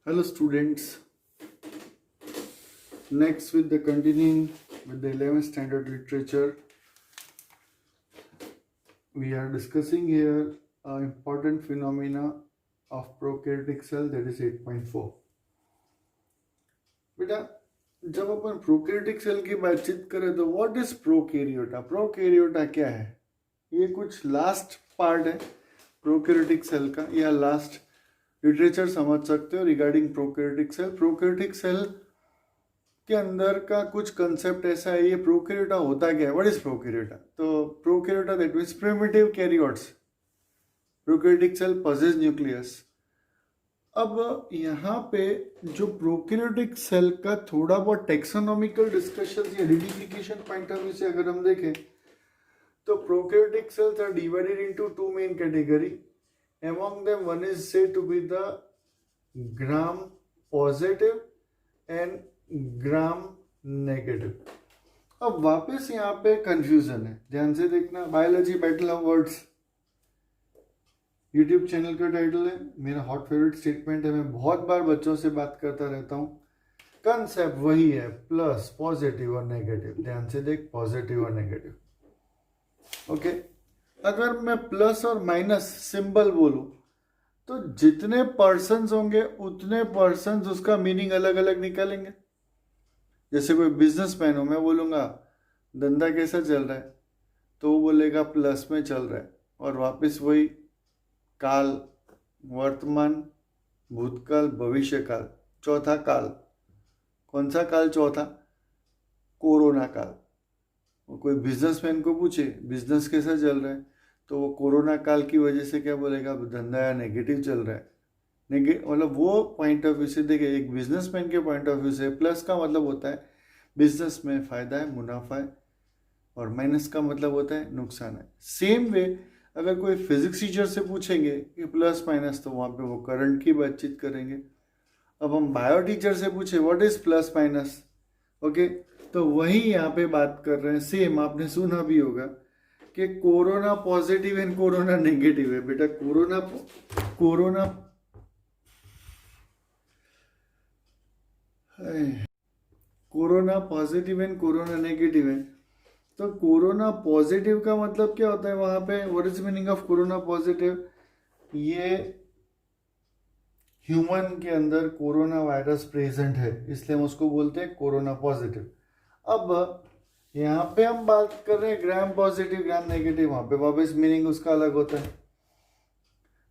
Hello students, next with the continuing with the 11th standard literature, we are discussing here important phenomena of prokaryotic cell, that is 8.4. बेटा जब अपन prokaryotic cell की बातचीत करें तो what is प्रोकैरियोटा? प्रोकैरियोटा क्या है? ये कुछ लास्ट पार्ट है प्रोकैरियोटिक सेल का, या लास्ट लिटरेचर समझ सकते हो regarding prokaryotic cell. Prokaryotic cell के अंदर का कुछ कंसेप्ट ऐसा है, ये प्रोकैरियोटा होता क्या है? What is prokaryota? तो prokaryota that means primitive karyotes. Prokaryotic cell possess nucleus. अब यहाँ पे जो प्रोकैरियोटिक सेल का थोड़ा बहुत टेक्सोनॉमिकल डिस्कशन या रिडिफिकेशन पॉइंट ऑफ व्यू से अगर हम देखें तो prokaryotic cells are divided into two main category. Among them, one is said to be the gram positive and gram negative. अब वापस यहाँ पे कंफ्यूजन है, ध्यान से देखना। Biology battle of words YouTube channel का टाइटल है, मेरा हॉट फेवरेट स्टेटमेंट है, मैं बहुत बार बच्चों से बात करता रहता हूँ। कंसेप्ट वही है, प्लस पॉजिटिव और नेगेटिव। ध्यान से देख, पॉजिटिव और नेगेटिव। ओके, अगर मैं प्लस और माइनस सिंबल बोलूं तो जितने पर्सन्स होंगे उतने पर्सन्स उसका मीनिंग अलग अलग निकालेंगे। जैसे कोई बिजनेसमैन हो, मैं बोलूंगा धंधा कैसा चल रहा है, तो वो बोलेगा प्लस में चल रहा है। और वापस वही काल, वर्तमान, भूतकाल, भविष्यकाल, चौथा काल। कौन सा काल चौथा? कोरोना काल। कोई बिजनेसमैन को पूछे बिजनेस कैसा चल रहा है, तो वो कोरोना काल की वजह से क्या बोलेगा? धंधा नेगेटिव चल रहा है। मतलब वो पॉइंट ऑफ व्यू से देखे, एक बिजनेसमैन के पॉइंट ऑफ व्यू से प्लस का मतलब होता है बिजनेस में फायदा है, मुनाफा है, और माइनस का मतलब होता है नुकसान है। सेम वे अगर कोई फिजिक्स टीचर से पूछेंगे कि प्लस माइनस, तो वहाँ पे वो करंट की बातचीत करेंगे। अब हम बायो टीचर से पूछे what is plus minus, okay, तो वही यहाँ पे बात कर रहे हैं। सेम आपने सुना भी होगा कि corona positive and corona negative है। बेटा corona positive and corona negative है। तो कोरोना पॉजिटिव का मतलब क्या होता है वहां पे? What is meaning of corona positive? ये ह्यूमन के अंदर कोरोना वायरस प्रेजेंट है, इसलिए हम उसको बोलते हैं कोरोना पॉजिटिव। अब यहाँ पे हम बात कर रहे हैं ग्राम पॉजिटिव ग्राम नेगेटिव, वहां पे वापस मीनिंग उसका अलग होता है।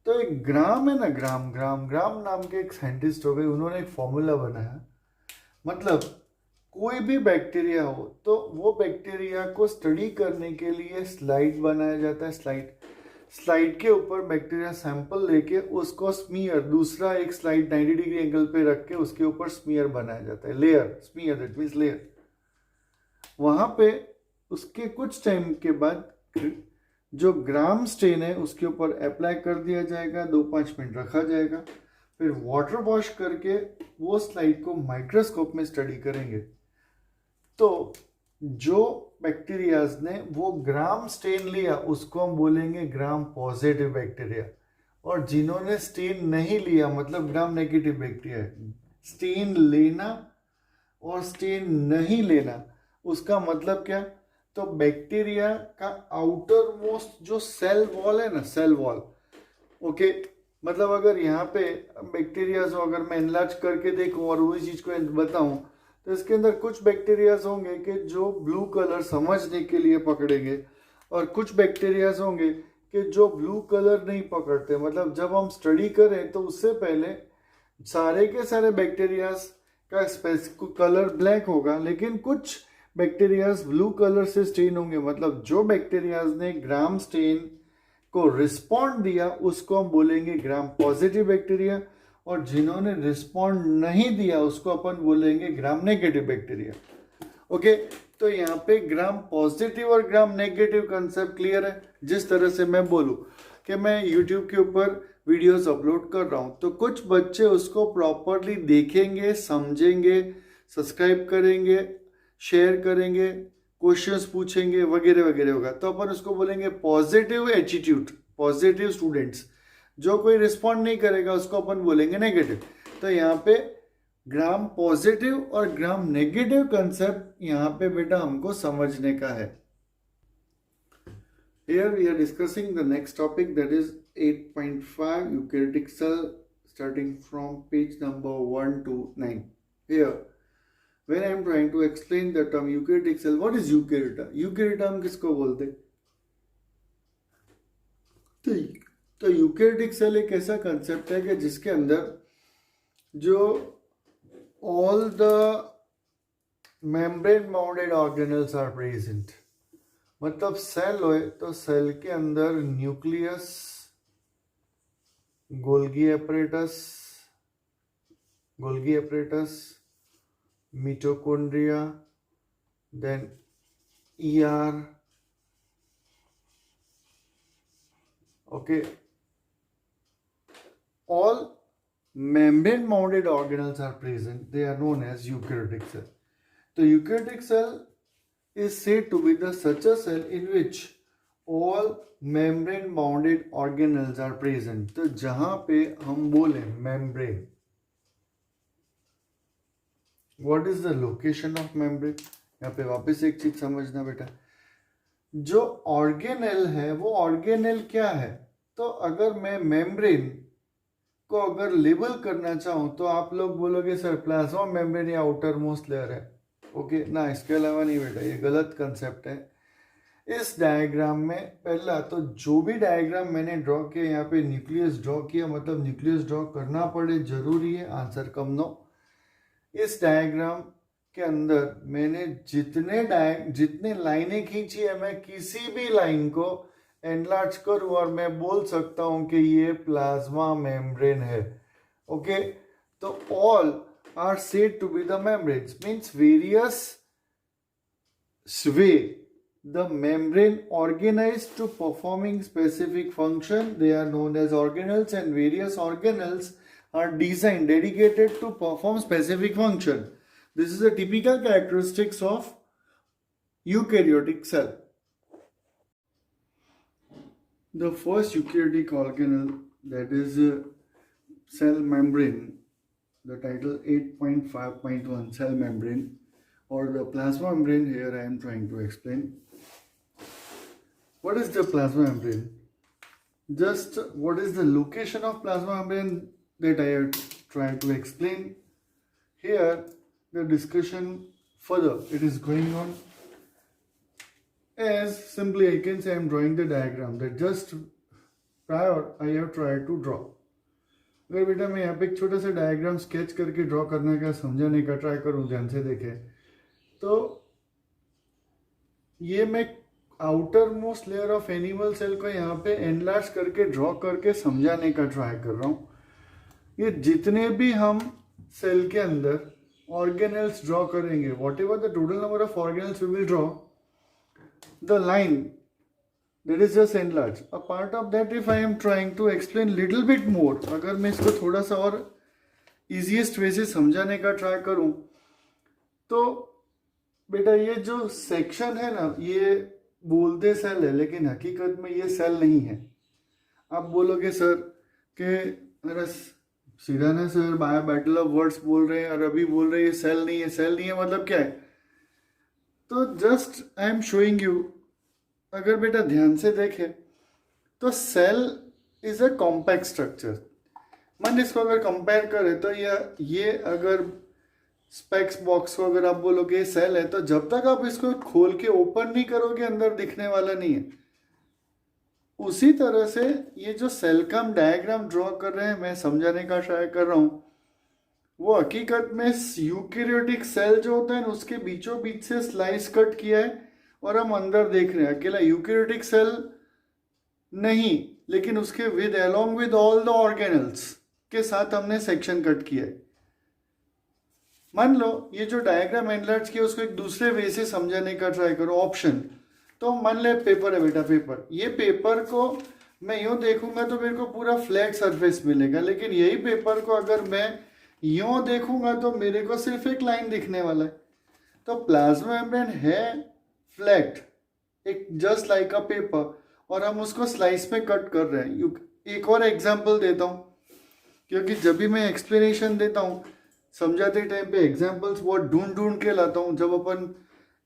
तो एक ग्राम है ना, ग्राम नाम के एक साइंटिस्ट हो गए, उन्होंने एक फॉर्मूला बनाया। मतलब कोई भी बैक्टीरिया हो तो वो बैक्टीरिया को स्टडी करने के लिए स्लाइड बनाया जाता है। स्लाइड के ऊपर बैक्टीरिया सैंपल लेके उसको स्मीयर, दूसरा एक स्लाइड 90 डिग्री एंगल पे रख के उसके ऊपर स्मीयर बनाया जाता है। Layer, smear that means layer. वहां पे उसके कुछ टाइम के बाद जो ग्राम स्टेन है उसके ऊपर अप्लाई कर दिया जाएगा, 2-5 मिनट रखा जाएगा, फिर वाटर वॉश करके वो स्लाइड को माइक्रोस्कोप में स्टडी करेंगे। तो जो बैक्टीरियाज ने वो ग्राम स्टेन लिया उसको हम बोलेंगे ग्राम पॉजिटिव बैक्टीरिया, और जिन्होंने स्टेन नहीं लिया मतलब ग्राम नेगेटिव बैक्टीरिया। स्टेन लेना और स्टेन नहीं लेना उसका मतलब क्या? तो बैक्टीरिया का आउटर मोस्ट जो सेल वॉल है ना, सेल वॉल, ओके, मतलब अगर यहाँ पे बैक्टीरियाज हो, अगर मैं एनलार्ज करके देखूं और वही चीज को बताऊं, तो इसके अंदर कुछ बैक्टीरियाज होंगे कि जो ब्लू कलर समझने के लिए पकड़ेंगे, और कुछ बैक्टीरियाज होंगे कि जो ब्लू कलर नहीं पकड़ते। मतलब जब हम स्टडी करें तो उससे पहले सारे के सारे बैक्टीरियाज का स्पेसिफिक कलर ब्लैक होगा, लेकिन कुछ बैक्टीरियाज ब्लू कलर से स्टेन होंगे। मतलब जो बैक्टीरियाज ने ग्राम स्टेन को रिस्पॉन्ड दिया उसको हम बोलेंगे ग्राम पॉजिटिव बैक्टीरिया, और जिन्होंने रिस्पॉन्ड नहीं दिया उसको अपन बोलेंगे ग्राम नेगेटिव बैक्टीरिया। ओके, तो यहाँ पे ग्राम पॉजिटिव और ग्राम नेगेटिव कंसेप्ट क्लियर है। जिस तरह से मैं बोलूँ कि मैं यूट्यूब के ऊपर वीडियोस अपलोड कर रहा हूँ, तो कुछ बच्चे उसको प्रॉपरली देखेंगे, समझेंगे, सब्सक्राइब करेंगे, शेयर करेंगे, क्वेश्चंस पूछेंगे, वगैरह वगैरह होगा, तो अपन उसको बोलेंगे पॉजिटिव एटीट्यूड, पॉजिटिव स्टूडेंट्स। जो कोई रिस्पॉन्ड नहीं करेगा उसको अपन बोलेंगे नेगेटिव। तो यहाँ पे ग्राम पॉजिटिव और ग्राम नेगेटिव कंसेप्ट यहाँ पे बेटा हमको समझने का है. Here we are discussing the next topic, that is 8.5 eukaryotic cell, starting from page number 1 to 9. Here, when I am trying to explain the term eukaryotic cell, what is eukaryota? Eukaryota हम किसको बोलते? तो eukaryotic cell एक ऐसा concept है कि जिसके अंदर जो all the membrane bounded organelles are present. मतलब सेल हो तो सेल के अंदर nucleus, Golgi apparatus, mitochondria, then ER, okay, all membrane bounded organelles are present. They are known as eukaryotic cell. The eukaryotic cell is said to be the such a cell in which all membrane bounded organelles are present. तो जहां पे हम बोले membrane, what is the location of membrane? यहाँ पे वापस एक चीज समझना बेटा, जो ऑर्गेनेल है वो ऑर्गेनेल क्या है. तो अगर मैं मेम्ब्रेन को अगर लेबल करना चाहूं तो आप लोग बोलोगे सर प्लाज्मा मेम्ब्रेन या आउटर मोस्ट लेयर है. ओके ना, इसके अलावा नहीं बेटा, ये गलत कंसेप्ट है. इस डायग्राम में पहला तो जो भी डायग्राम मैंने ड्रॉ किया, यहाँ पे न्यूक्लियस ड्रॉ किया, मतलब न्यूक्लियस ड्रॉ करना पड़े जरूरी है, आंसर कम नो. इस डायग्राम के अंदर मैंने जितने लाइनें खींची है, मैं किसी भी लाइन को एनलार्ज करूं और मैं बोल सकता हूं कि ये प्लाज्मा मेम्ब्रेन है. ओके, तो all are said to be the membranes, means various way the membrane organized to performing specific function, they are known as organelles, and various organelles are designed dedicated to perform specific function. This is a typical characteristics of eukaryotic cell. The first eukaryotic organelle, that is cell membrane, the title 8.5.1 cell membrane or the plasma membrane. Here I am trying to explain. What is the plasma membrane? Just what is the location of plasma membrane, that I have tried to explain. Here the discussion further, it is going on. As simply I can say I am drawing the diagram that just prior I have tried to draw. अगर बेटा मैं यहाँ पे एक छोटा सा diagram sketch करके draw करने का, समझाने का ट्राई करूँ, ध्यान से देखें तो ये मैं outermost layer of animal cell को यहाँ पे एनलार्ज करके ड्रॉ करके समझाने का ट्राई कर रहा हूँ. ये जितने भी हम सेल के अंदर ऑर्गेनेल्स ड्रॉ करेंगे, whatever the total number of organelles we will draw, the line that is just enlarged. A part of that, if I am trying to explain little bit more, अगर मैं इसको थोड़ा सा और easiest way से समझाने का try करूं, तो बेटा ये जो सेक्शन है ना, ये बोलते सेल है लेकिन हकीकत में ये सेल नहीं है. आप बोलोगे सर कि अरे सीधा ना sir, by battle of words बोल रहे हैं और अभी बोल रहे हैं ये सेल नहीं है. सेल नहीं है मतलब क्या है? तो just I am showing you. अगर बेटा ध्यान से देखें तो cell is a compact structure. मान इसको अगर कंपेयर करें तो ये अगर स्पेक्स बॉक्स को अगर आप बोलोगे सेल है, तो जब तक आप इसको खोल के ओपन नहीं करोगे अंदर दिखने वाला नहीं है. उसी तरह से ये जो सेल का हम डायग्राम ड्रॉ कर रहे हैं, मैं समझाने का ट्राई कर रहा हूँ, वो हकीकत में यूकैरियोटिक सेल जो होता है उसके बीचों बीच से स्लाइस कट किया है और हम अंदर देख रहे हैं. अकेला यूकैरियोटिक सेल नहीं, लेकिन उसके with along with all the organelles के साथ हमने सेक्शन कट किया है. मान लो ये जो डायग्राम एनलार्ज किया उसको एक दूसरे वे से समझाने का ट्राई करो. ऑप्शन, तो मान ले पेपर है बेटा, पेपर, ये पेपर को मैं यूं देखूंगा तो मेरे को पूरा फ्लैट सरफेस मिलेगा, लेकिन यही पेपर को अगर मैं यूं देखूंगा तो मेरे को सिर्फ एक लाइन दिखने वाला है. तो प्लाज्मा मेम्ब्रेन है फ्लैट, एक जस्ट लाइक अ पेपर, और हम उसको स्लाइस में कट कर रहे हैं. एक और एग्जांपल देता हूं क्योंकि जब भी मैं एक्सप्लेनेशन देता हूँ समझाते टाइम पे एग्जाम्पल्स बहुत ढूंढ के लाता हूँ। जब अपन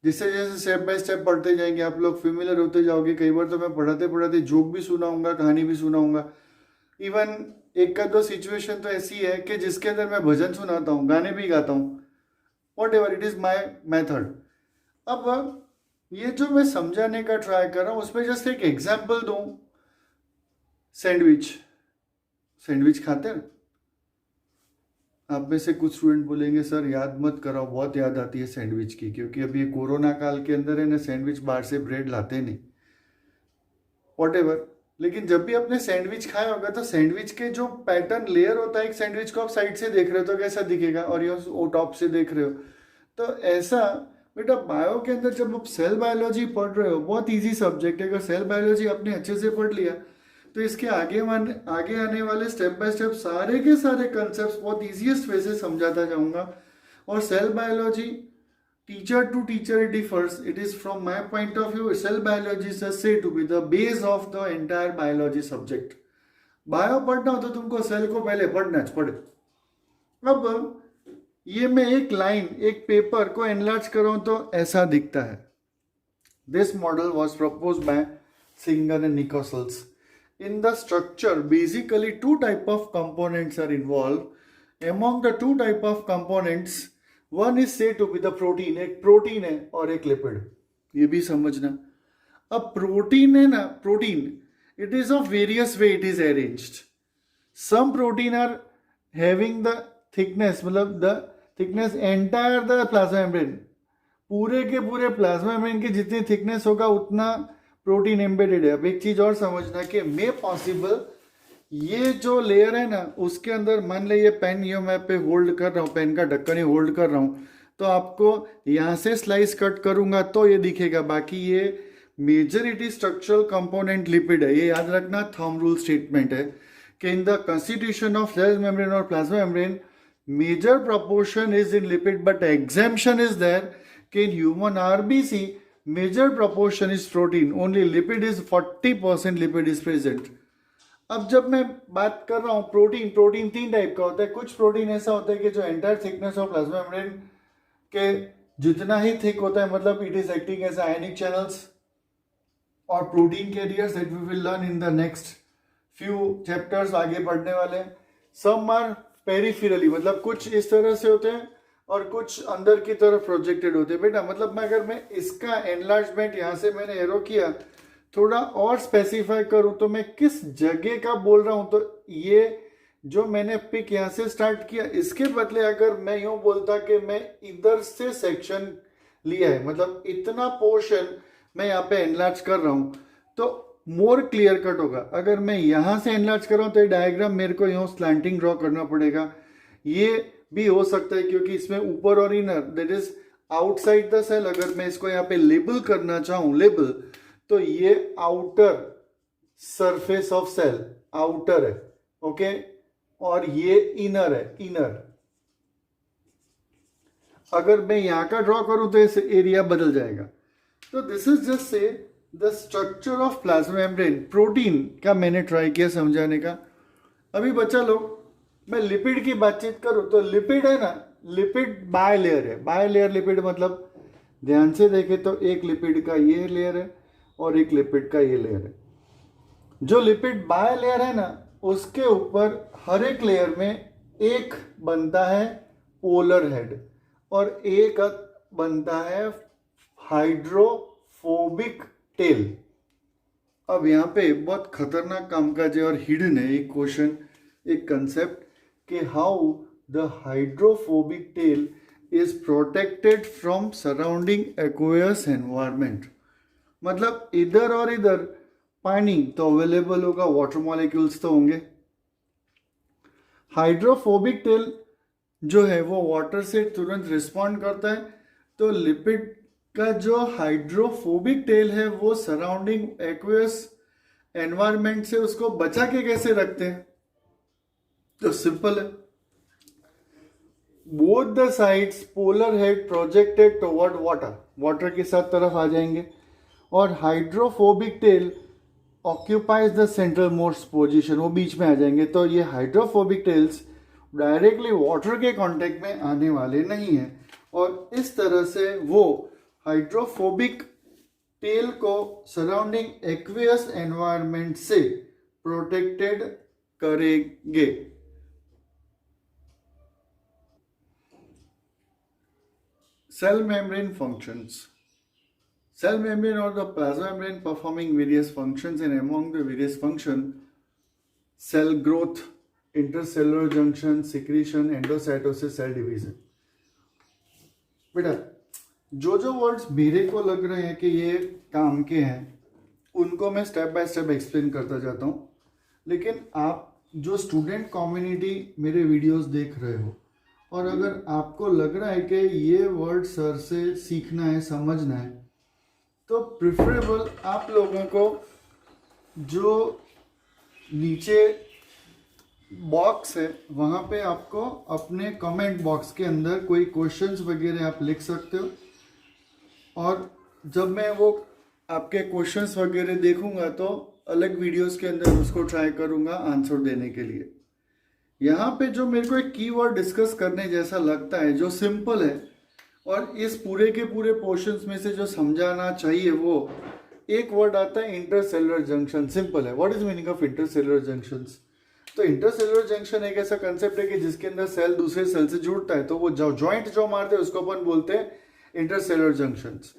जिससे जैसे स्टेप बाय स्टेप पढ़ते जाएंगे आप लोग फेमिलियर होते जाओगे। कई बार तो मैं पढ़ाते पढ़ाते जोक भी सुनाऊंगा, कहानी भी सुनाऊंगा। इवन एक का दो सिचुएशन तो ऐसी है कि जिसके अंदर मैं भजन सुनाता हूँ, गाने भी गाता हूँ। What ever it is my method. अब ये जो मैं समझाने का ट्राई कर रहा हूँ उसमें जस्ट एक एग्जाम्पल दूँ। सैंडविच खाते हैं? आप में से कुछ स्टूडेंट बोलेंगे सर याद मत कराओ, बहुत याद आती है सैंडविच की, क्योंकि अभी ये कोरोना काल के अंदर है ना, सैंडविच बाहर से ब्रेड लाते नहीं। वॉटेवर, लेकिन जब भी आपने सैंडविच खाया होगा तो सैंडविच के जो पैटर्न लेयर होता है, एक सैंडविच को आप साइड से देख रहे हो तो कैसा दिखेगा, और ये टॉप से देख रहे हो तो ऐसा। बेटा बायो के अंदर जब आप सेल बायोलॉजी पढ़ रहे हो, बहुत इजी सब्जेक्ट है। अगर सेल बायोलॉजी आपने अच्छे से पढ़ लिया तो इसके आगे आने वाले स्टेप बाय स्टेप सारे के सारे कंसेप्ट बहुत इजीएस्ट वे से समझाता जाऊंगा। और cell biology teacher to teacher it differs. It is from my point of view, cell biology is said to be the base of the entire biology subject. Bio पढ़ना हो तो तुमको cell को पहले पढ़ना पड़े। अब ये मैं एक लाइन, एक पेपर को एनलार्ज कर रहा हूं तो ऐसा दिखता है। This model was propose by Singer and Nicolson. In the structure, basically two type of components are involved. Among the two type of components, one is said to be the protein. एक protein है और एक lipid, ये भी समझना। अब protein है ना, protein it is of various way it is arranged. Some protein are having the thickness, मतलब the thickness entire the plasma membrane, पूरे के पूरे प्लाज्मा मेम्ब्रेन की जितनी थिकनेस होगा उतना प्रोटीन एम्बेडेड है। अब एक चीज और समझना कि मे पॉसिबल ये जो लेयर है ना उसके अंदर, मान ले ये पेन ये मैं पे होल्ड कर रहा हूँ, पेन का ढक्कन ही होल्ड कर रहा हूँ, तो आपको यहाँ से स्लाइस कट करूंगा तो ये दिखेगा। बाकी ये मेजरिटी स्ट्रक्चरल कंपोनेंट लिपिड है, ये याद रखना। थंब रूल स्टेटमेंट है कि in the constitution of cell membrane or plasma membrane major proportion is in lipid, but exemption is there कि in human RBC major proportion is protein, only lipid is 40% lipid is present. अब जब मैं बात कर रहा हूँ protein तीन type का होता है। कुछ प्रोटीन ऐसा होता है कि जो entire thickness of plasma membrane के जितना ही थिक होता है, मतलब it is acting as ionic channels और protein carriers that we will learn in the next few chapters आगे पढ़ने वाले हैं। सम आर पेरिफेरली, मतलब कुछ इस तरह से होते हैं और कुछ अंदर की तरफ प्रोजेक्टेड होते हैं। बेटा मतलब अगर मैं इसका एनलार्जमेंट यहाँ से मैंने एरो किया, थोड़ा और स्पेसिफाई करूँ तो मैं किस जगह का बोल रहा हूँ, तो ये जो मैंने पिक यहाँ से स्टार्ट किया इसके बदले अगर मैं यूँ बोलता कि मैं इधर से सेक्शन लिया है, मतलब इतना पोर्शन मैं यहाँ पे एनलार्ज कर रहा हूँ, तो मोर क्लियर कट होगा। अगर मैं यहाँ से एनलार्ज कर रहा हूँ तो ये डायग्राम मेरे को यूँ स्लैंटिंग ड्रॉ करना पड़ेगा। ये भी हो सकता है क्योंकि इसमें ऊपर और inner that is outside the cell, अगर मैं इसको यहाँ पे लेबल करना चाहूं लेबल, तो ये outer surface of cell outer है, ओके, और ये इनर है इनर। अगर मैं यहां का ड्रॉ करूं तो इस एरिया बदल जाएगा। तो this is just say the structure of plasma membrane. Protein का मैंने ट्राई किया समझाने का। अभी बच्चा लोग मैं लिपिड की बातचीत करूं तो लिपिड है ना, लिपिड बाय लेयर है। बाय लेयर लिपिड मतलब ध्यान से देखें तो एक लिपिड का ये लेयर है और एक लिपिड का ये लेयर है। जो लिपिड बाय लेयर है ना उसके ऊपर हर एक लेयर में एक बनता है पोलर हेड और एक बनता है हाइड्रोफोबिक टेल। अब यहाँ पे बहुत खतरनाक कामकाज है और हिडन है एक क्वेश्चन, एक कंसेप्ट कि how the hydrophobic tail is protected from surrounding aqueous environment. मतलब इधर और इधर पानी तो अवेलेबल होगा, वाटर मॉलिक्यूल्स तो होंगे। हाइड्रोफोबिक टेल जो है वो वाटर से तुरंत रिस्पॉन्ड करता है, तो लिपिड का जो हाइड्रोफोबिक टेल है वो सराउंडिंग एक्वेयस एनवायरमेंट से उसको बचा के कैसे रखते हैं, तो सिंपल है। Both the sides polar head projected toward water, water के साथ तरफ आ जाएंगे, और hydrophobic tell occupies the central most position, वो बीच में आ जाएंगे, तो ये हाइड्रोफोबिक टेल्स डायरेक्टली वाटर के कांटेक्ट में आने वाले नहीं हैं, और इस तरह से वो हाइड्रोफोबिक टेल को सराउंडिंग एक्वियस एनवायरनमेंट से प्रोटेक्टेड करेंगे। Cell membrane functions. Cell membrane or the plasma membrane performing various functions, and among the various function, cell growth, intercellular junction, secretion, endocytosis, cell division. बेटा जो जो words मेरे को लग रहे हैं कि ये काम के हैं उनको मैं स्टेप बाय स्टेप एक्सप्लेन करता जाता हूँ, लेकिन आप जो स्टूडेंट कम्युनिटी मेरे वीडियोस देख रहे हो और अगर आपको लग रहा है कि ये वर्ड सर से सीखना है, समझना है, तो प्रिफरेबल आप लोगों को जो नीचे बॉक्स है वहाँ पे आपको अपने कमेंट बॉक्स के अंदर कोई क्वेश्चंस वगैरह आप लिख सकते हो, और जब मैं वो आपके क्वेश्चंस वगैरह देखूंगा तो अलग वीडियोस के अंदर उसको ट्राई करूंगा आंसर देने के लिए। यहाँ पे जो मेरे को एक कीवर्ड डिस्कस करने जैसा लगता है, जो सिंपल है और इस पूरे के पूरे पोर्शंस में से जो समझाना चाहिए, वो एक वर्ड आता है इंटरसेलुलर जंक्शन। सिंपल है। What is meaning of intercellular junctions? तो इंटरसेलुलर जंक्शन एक ऐसा कंसेप्ट है कि जिसके अंदर सेल दूसरे सेल से जुड़ता है, तो वो जॉइंट जो मारते हैं उसको अपन बोलते हैं इंटरसेलुलर जंक्शंस।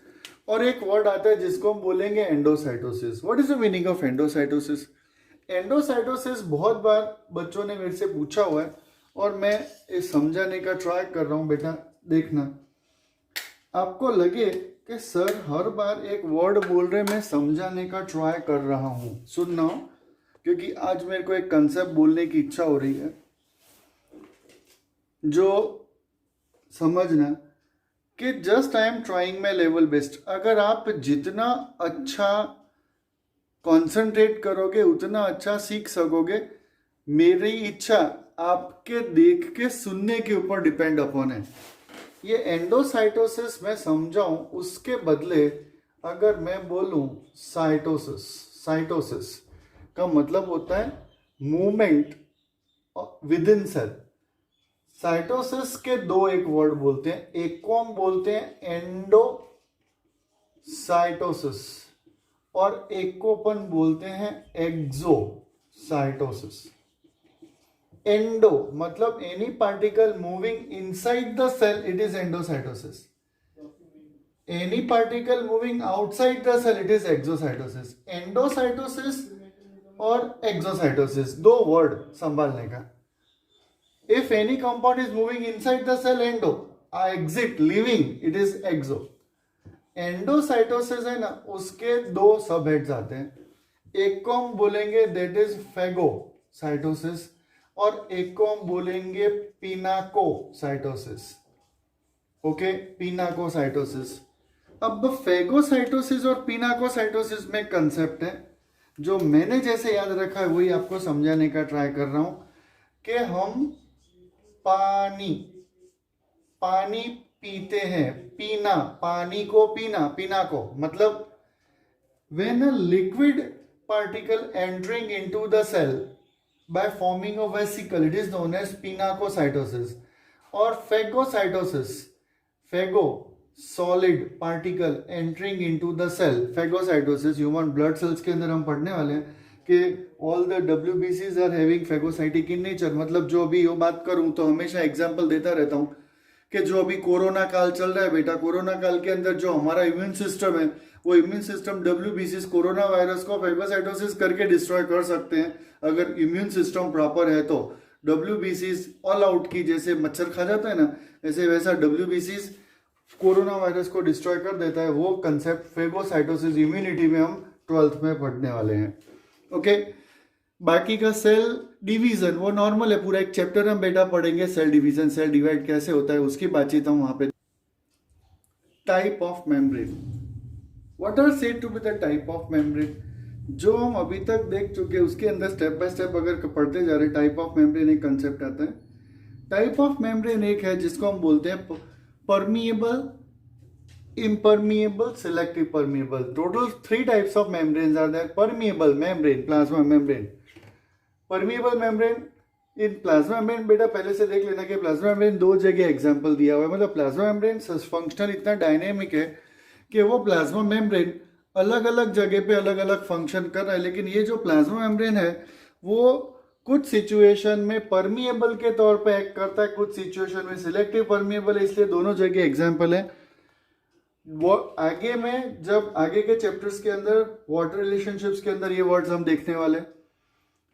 और एक वर्ड आता है जिसको हम बोलेंगे endocytosis. What is the meaning of endocytosis? Endocytosis बहुत बार बच्चों ने मेरे से पूछा हुआ है और मैं इस समझाने का ट्राई कर रहा हूँ। बेटा देखना, आपको लगे कि सर हर बार एक वर्ड बोल रहे, मैं समझाने का ट्राई कर रहा हूं, सुनना हो, क्योंकि आज मेरे को एक कंसेप्ट बोलने की इच्छा हो रही है जो समझना कि just I am trying my level best. अगर आप जितना अच्छा कंसंट्रेट करोगे उतना अच्छा सीख सकोगे। मेरी इच्छा आपके देख के सुनने के ऊपर डिपेंड अपॉन है। ये एंडोसाइटोसिस मैं समझाऊं, उसके बदले अगर मैं बोलूं साइटोसिस, साइटोसिस का मतलब होता है movement within cell. Cytosis के दो एक वर्ड बोलते हैं, एक को हम बोलते हैं एंडोसाइटोसिस और एक को अपन बोलते हैं एक्सोसाइटोसिस। एंडो मतलब any particle moving inside the cell, it is endocytosis. Any particle moving outside the cell, it is exocytosis. Endocytosis और एक्सोसाइटोसिस दो वर्ड संभालने का। If any compound is moving inside the cell, endo, exit, leaving, it is exo. Endocytosis है ना, उसके दो सब heads आते हैं। एक को हम बोलेंगे दैट इज फेगोसाइटोसिस और एक को हम बोलेंगे पिनाकोसाइटोसिस। ओके, पिनाकोसाइटोसिस। अब फेगोसाइटोसिस और पिनाकोसाइटोसिस में कंसेप्ट है जो मैंने जैसे याद रखा है वही आपको समझाने का ट्राई कर रहा हूं कि हम पानी पीते हैं। पीना, पानी को पीना, पीना को मतलब when a liquid particle entering into the cell by forming a vesicle, it is known as pinacocytosis. और phagocytosis, phago solid particle entering into the cell, phagocytosis human blood cells के अंदर हम पढ़ने वाले हैं कि all the WBCs are having phagocytic in nature। मतलब जो भी वो बात करूं तो हमेशा एग्जांपल देता रहता हूं कि जो अभी कोरोना काल चल रहा है बेटा, कोरोना काल के अंदर जो हमारा इम्यून सिस्टम है वो immune system WBCs corona virus को फेगोसाइटोसिस करके डिस्ट्रॉय कर सकते हैं अगर इम्यून सिस्टम प्रॉपर है तो। WBCs ऑल आउट की जैसे मच्छर खा जाता है ना, ऐसे वैसा WBCs कोरोना वायरस को डिस्ट्रॉय कर देता है। वो कंसेप्ट फेगोसाइटोसिस इम्यूनिटी में हम 12th में पढ़ने वाले हैं। ओके, बाकी का सेल डिवीजन वो नॉर्मल है, पूरा एक चैप्टर हम बेटा पढ़ेंगे सेल डिवीजन, सेल डिवाइड कैसे होता है उसकी बातचीत हम वहां पे। Type of membrane, what are said to be the type of membrane, जो हम अभी तक देख चुके उसके अंदर स्टेप बाय स्टेप अगर पढ़ते जा रहे, टाइप ऑफ मेम्ब्रेन एक कंसेप्ट आता है। टाइप ऑफ मेम्ब्रेन एक है जिसको हम बोलते हैं permeable impermeable, selective permeable. Total 3 types of membranes are there. Permeable membrane, plasma membrane. Permeable membrane, in plasma membrane बेटा पहले से देख लेना कि प्लाज्मा मेम्ब्रेन 2 जगह एग्जांपल दिया हुआ है. मतलब प्लाज्मा मेम्ब्रेन फंक्शनल इतना डायनेमिक है कि वो प्लाज्मा मेम्ब्रेन अलग अलग जगह पे अलग अलग फंक्शन कर रहा है. लेकिन ये जो प्लाज्मा मेम्ब्रेन है वो कुछ सिचुएशन में परमिएबल के तौर पे एक्ट करता है, कुछ सिचुएशन में सिलेक्टिव परमिएबल है. इसलिए दोनों जगह एग्जांपल है. वो आगे में जब आगे के चैप्टर्स के अंदर वाटर रिलेशनशिप्स के अंदर ये वर्ड्स हम देखने वाले.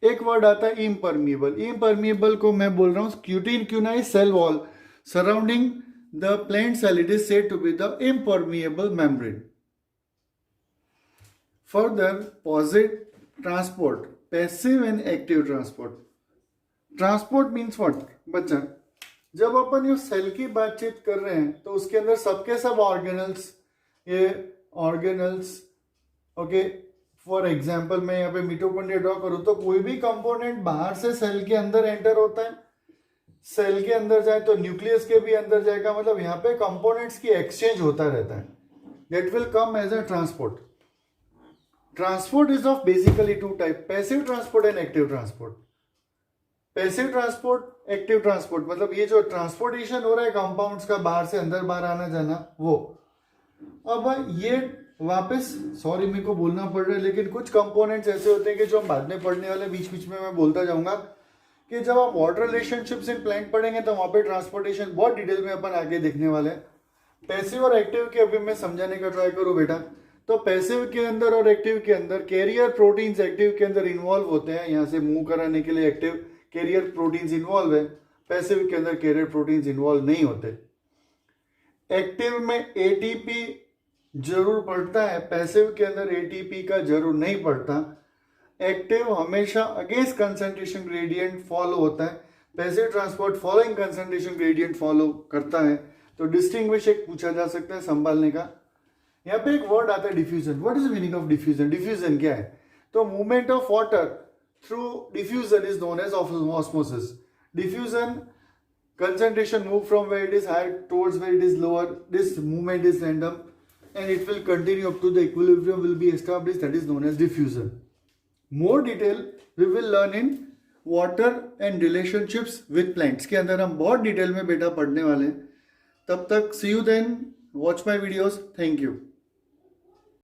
एक वर्ड आता है इम्परमिएबल. इम्परमिएबल को मैं बोल रहा हूं cutin cutinised cell wall surrounding the plant cell. It is said to be the impermeable membrane. Further पॉजिट transport, passive and active transport. Transport means what बच्चा, जब अपन ये सेल की बातचीत कर रहे हैं तो उसके अंदर सबके सब ऑर्गेनल्स, ये ऑर्गेनल्स ओके. फॉर एग्जाम्पल मैं यहाँ पे मिटोकॉन्ड्रिया ड्रॉ करूँ तो कोई भी कंपोनेंट बाहर से सेल के अंदर एंटर होता है, सेल के अंदर जाए तो न्यूक्लियस के भी अंदर जाएगा. मतलब यहाँ पे कंपोनेंट्स की एक्सचेंज होता रहता है. That will come as a transport. Transport is of basically 2 type, passive transport and active transport. Passive transport, active transport, मतलब ये जो ट्रांसपोर्टेशन हो रहा है कंपाउंड्स का बाहर से अंदर बाहर आना जाना वो. अब ये वापस सॉरी मेरे को बोलना पड़ रहा है, लेकिन कुछ कंपोनेंट्स ऐसे होते हैं कि जो हम बाद में पढ़ने वाले, बीच बीच में मैं बोलता जाऊंगा कि जब आप वाटर रिलेशनशिप्स इन प्लांट पढ़ेंगे तो वहां पे ट्रांसपोर्टेशन बहुत डिटेल में अपन आगे देखने वाले हैं. पैसिव और एक्टिव के अभी मैं समझाने का ट्राई करूं बेटा. तो पैसिव के अंदर और एक्टिव के अंदर कैरियर प्रोटीन्स एक्टिव के अंदर इन्वॉल्व होते हैं. यहाँ से मूव कराने के लिए एक्टिव कैरियर प्रोटीन्स इन्वॉल्व है. पैसिव के अंदर कैरियर प्रोटीन्स इन्वॉल्व नहीं होते. एक्टिव में एटीपी जरूर पड़ता है, पैसिव के अंदर एटीपी का जरूर नहीं पड़ता. एक्टिव हमेशा अगेंस्ट कंसंट्रेशन ग्रेडियंट फॉलो होता है, passive transport following concentration gradient follow करता है. तो डिस्टिंग्विश एक पूछा जा सकता है संभालने का. यहाँ पे एक वर्ड आता है diffusion. What is the meaning of diffusion? Diffusion क्या है? तो movement of water through diffusion is known as osmosis. Diffusion concentration move from where it is higher towards where it is lower. This movement is random and it will continue up to the equilibrium will be established, that is known as diffusion. More detail we will learn in water and relationships with plants के अंदर हम बहुत detail में बेटा पढ़ने वाले हैं. तब तक see you then, watch my videos. Thank you.